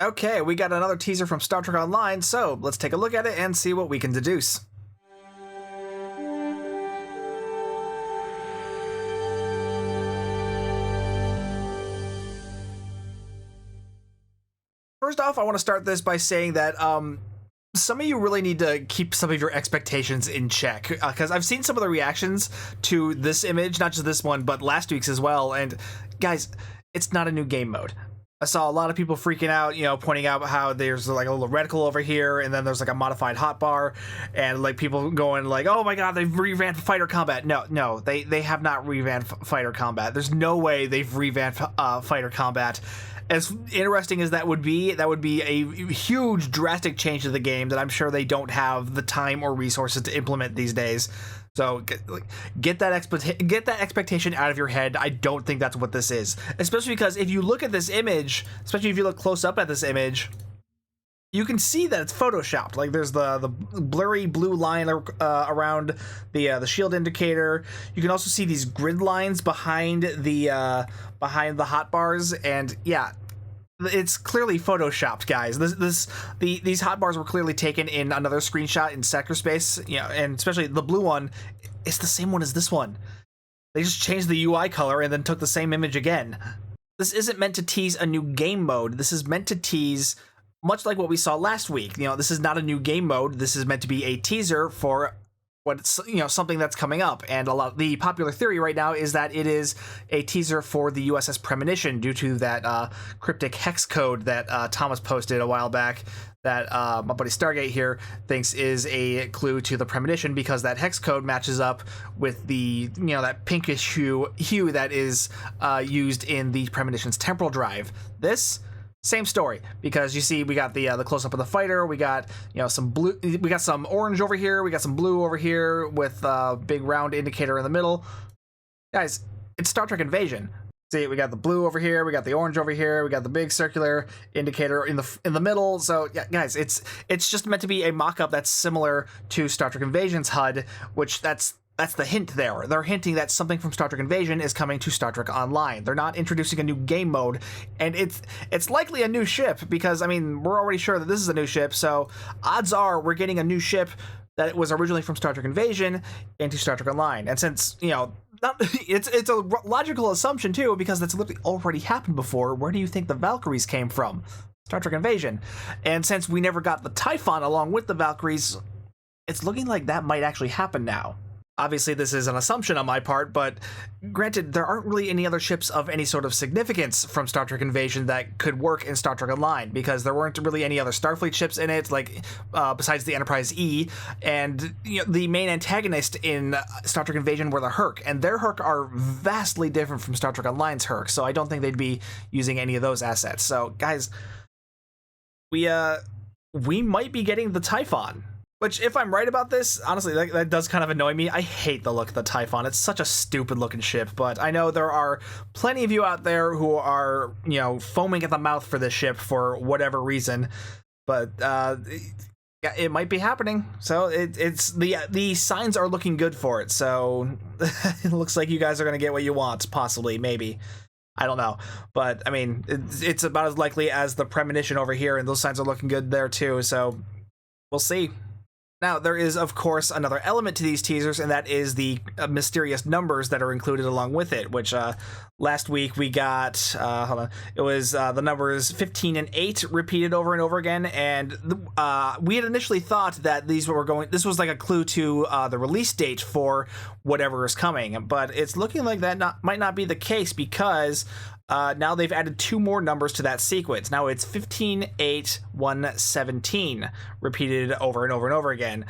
Okay, we got another teaser from Star Trek Online, so let's take a look at it and see what we can deduce. First off, I want to start this by saying that some of you really need to keep some of your expectations in check, because I've seen some of the reactions to this image, not just this one, but last week's as well, and guys, it's not a new game mode. I saw a lot of people freaking out, pointing out how there's like a little reticle over here, and then there's like a modified hotbar, and like people going like, "Oh my god, they've revamped fighter combat." No, they have not revamped fighter combat. There's no way they've revamped fighter combat. As interesting as that would be a huge, drastic change to the game that I'm sure they don't have the time or resources to implement these days. So get that expectation out of your head. I don't think that's what this is, especially because if you look at this image, especially if you look close up at this image, you can see that it's photoshopped. Like there's the blurry blue line around the shield indicator. You can also see these grid lines behind the hotbars, and yeah, it's clearly photoshopped, guys. These hotbars were clearly taken in another screenshot in sector space, and especially the blue one. It's the same one as this one. They just changed the UI color and then took the same image again. This isn't meant to tease a new game mode. This is meant to tease, much like what we saw last week. This is not a new game mode. This is meant to be a teaser for what's something that's coming up, and the popular theory right now is that it is a teaser for the USS Premonition due to that cryptic hex code that Thomas posted a while back that my buddy Stargate here thinks is a clue to the Premonition, because that hex code matches up with the that pinkish hue that is used in the Premonition's temporal drive. This same story, because you see we got the close-up of the fighter, we got some blue, we got some orange over here, we got some blue over here with a big round indicator in the middle. Guys, it's Star Trek Invasion. See, we got the blue over here, we got the orange over here, we got the big circular indicator in the middle. So yeah, guys, it's just meant to be a mock-up that's similar to Star Trek Invasion's HUD, which that's the hint there. They're hinting that something from Star Trek Invasion is coming to Star Trek Online. They're not introducing a new game mode, and it's likely a new ship, because I mean, we're already sure that this is a new ship, so odds are we're getting a new ship that was originally from Star Trek Invasion into Star Trek Online. And since it's a logical assumption too, because that's literally already happened before. Where do you think the Valkyries came from? Star Trek Invasion. And since we never got the Typhon along with the Valkyries, it's looking like that might actually happen now. Obviously, this is an assumption on my part, but granted, there aren't really any other ships of any sort of significance from Star Trek Invasion that could work in Star Trek Online, because there weren't really any other Starfleet ships in it, like besides the Enterprise E, and the main antagonist in Star Trek Invasion were the Herc, and their Herc are vastly different from Star Trek Online's Herc, so I don't think they'd be using any of those assets. So, guys, we might be getting the Typhon. Which, if I'm right about this, honestly, that does kind of annoy me. I hate the look of the Typhon. It's such a stupid looking ship, but I know there are plenty of you out there who are, foaming at the mouth for this ship for whatever reason. But it might be happening. So it's the signs are looking good for it. So it looks like you guys are going to get what you want, possibly, maybe. I don't know, but I mean, it's about as likely as the Premonition over here, and those signs are looking good there too. So we'll see. Now, there is, of course, another element to these teasers, and that is the mysterious numbers that are included along with it, which last week we got, hold on, it was the numbers 15 and 8 repeated over and over again, and we had initially thought that this was like a clue to the release date for whatever is coming, but it's looking like that might not be the case, because now they've added 2 more numbers to that sequence. Now it's 15, 8, 1, 17, repeated over and over and over again,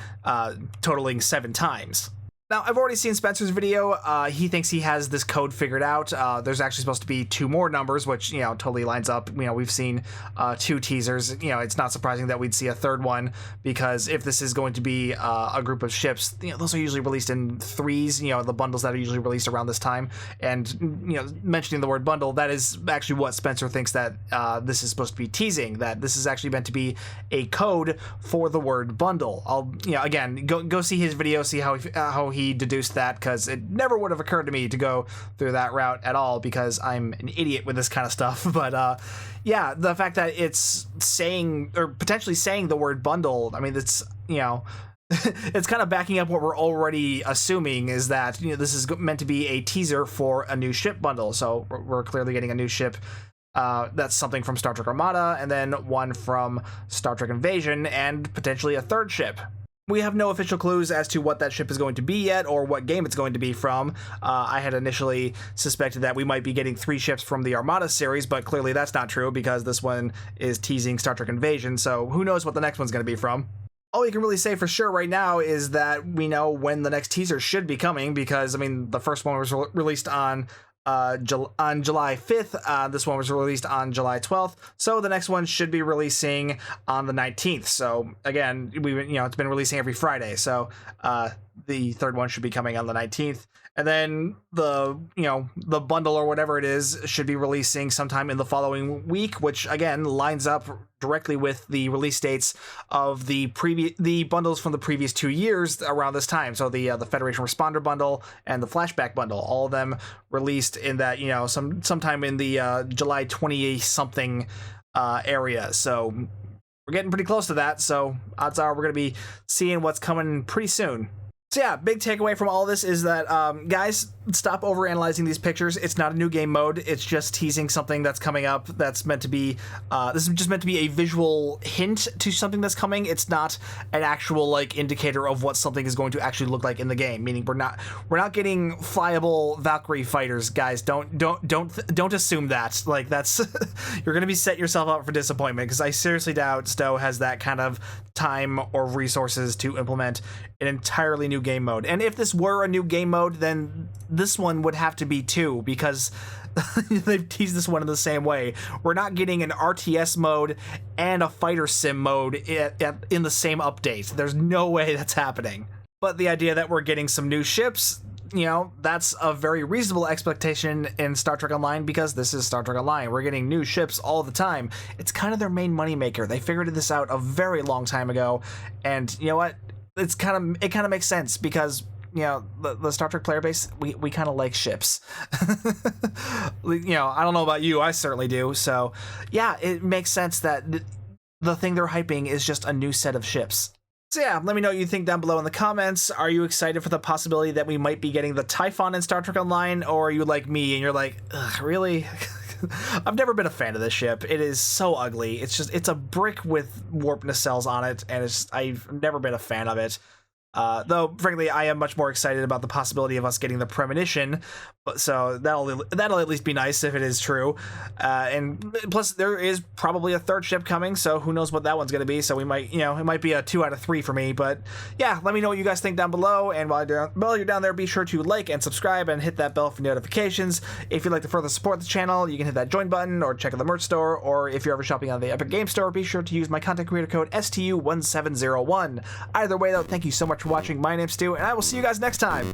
totaling 7 times. Now, I've already seen Spencer's video. He thinks he has this code figured out. There's actually supposed to be 2 more numbers, which, totally lines up. We've seen 2 teasers. It's not surprising that we'd see a 3rd one, because if this is going to be a group of ships, those are usually released in 3s, the bundles that are usually released around this time. And, mentioning the word bundle, that is actually what Spencer thinks that this is supposed to be teasing, that this is actually meant to be a code for the word bundle. I'll, again, go see his video, see how he deduced that, because it never would have occurred to me to go through that route at all, because I'm an idiot with this kind of stuff. But yeah, the fact that it's saying, or potentially saying, the word bundle, I mean, it's, you know, it's kind of backing up what we're already assuming, is that, you know, this is meant to be a teaser for a new ship bundle. So we're clearly getting a new ship. That's something from Star Trek Armada, and then one from Star Trek Invasion, and potentially a third ship. We have no official clues as to what that ship is going to be yet, or what game it's going to be from. I had initially suspected that we might be getting 3 ships from the Armada series, but clearly that's not true, because this one is teasing Star Trek Invasion, so who knows what the next one's going to be from. All we can really say for sure right now is that we know when the next teaser should be coming, because, I mean, the first one was released on July 5th. This one was released on July 12th, so the next one should be releasing on the 19th. So again, it's been releasing every Friday, so the third one should be coming on the 19th, and then the bundle or whatever it is should be releasing sometime in the following week, which again lines up directly with the release dates of the bundles from the previous 2 years around this time. So the Federation Responder bundle and the Flashback bundle, all of them released in that, sometime in the July 20 something area. So we're getting pretty close to that. So odds are we're going to be seeing what's coming pretty soon. So yeah, big takeaway from all this is that, guys, stop overanalyzing these pictures. It's not a new game mode. It's just teasing something that's coming up. That's meant to be, this is just meant to be a visual hint to something that's coming. It's not an actual, like, indicator of what something is going to actually look like in the game. Meaning we're not getting flyable Valkyrie fighters, guys. Don't assume that. Like, that's you're gonna be setting yourself up for disappointment, because I seriously doubt STO has that kind of time or resources to implement an entirely new game mode. And if this were a new game mode, then this one would have to be too, because they've teased this one in the same way. We're not getting an RTS mode and a fighter sim mode in the same update. There's no way that's happening. But the idea that we're getting some new ships, that's a very reasonable expectation in Star Trek Online, because this is Star Trek Online. We're getting new ships all the time. It's kind of their main moneymaker. They figured this out a very long time ago, and you know what? It kind of makes sense, because the Star Trek player base, we kind of like ships. I don't know about you, I certainly do. So yeah, it makes sense that the thing they're hyping is just a new set of ships. So yeah, let me know what you think down below in the comments. Are you excited for the possibility that we might be getting the Typhon in Star Trek Online, or are you like me and you're like, ugh, really? I've never been a fan of this ship. It is so ugly. It's a brick with warp nacelles on it, and I've never been a fan of it. Though, frankly, I am much more excited about the possibility of us getting the Premonition, so that'll at least be nice if it is true. And plus, there is probably a third ship coming, so who knows what that one's going to be. So we might, it might be a 2 out of 3 for me. But yeah, let me know what you guys think down below. And while you're down there, be sure to like and subscribe and hit that bell for notifications. If you'd like to further support the channel, you can hit that join button or check out the merch store. Or if you're ever shopping on the Epic Game Store, be sure to use my content creator code STU1701. Either way, though, thank you so much for watching. My name's Stu, and I will see you guys next time.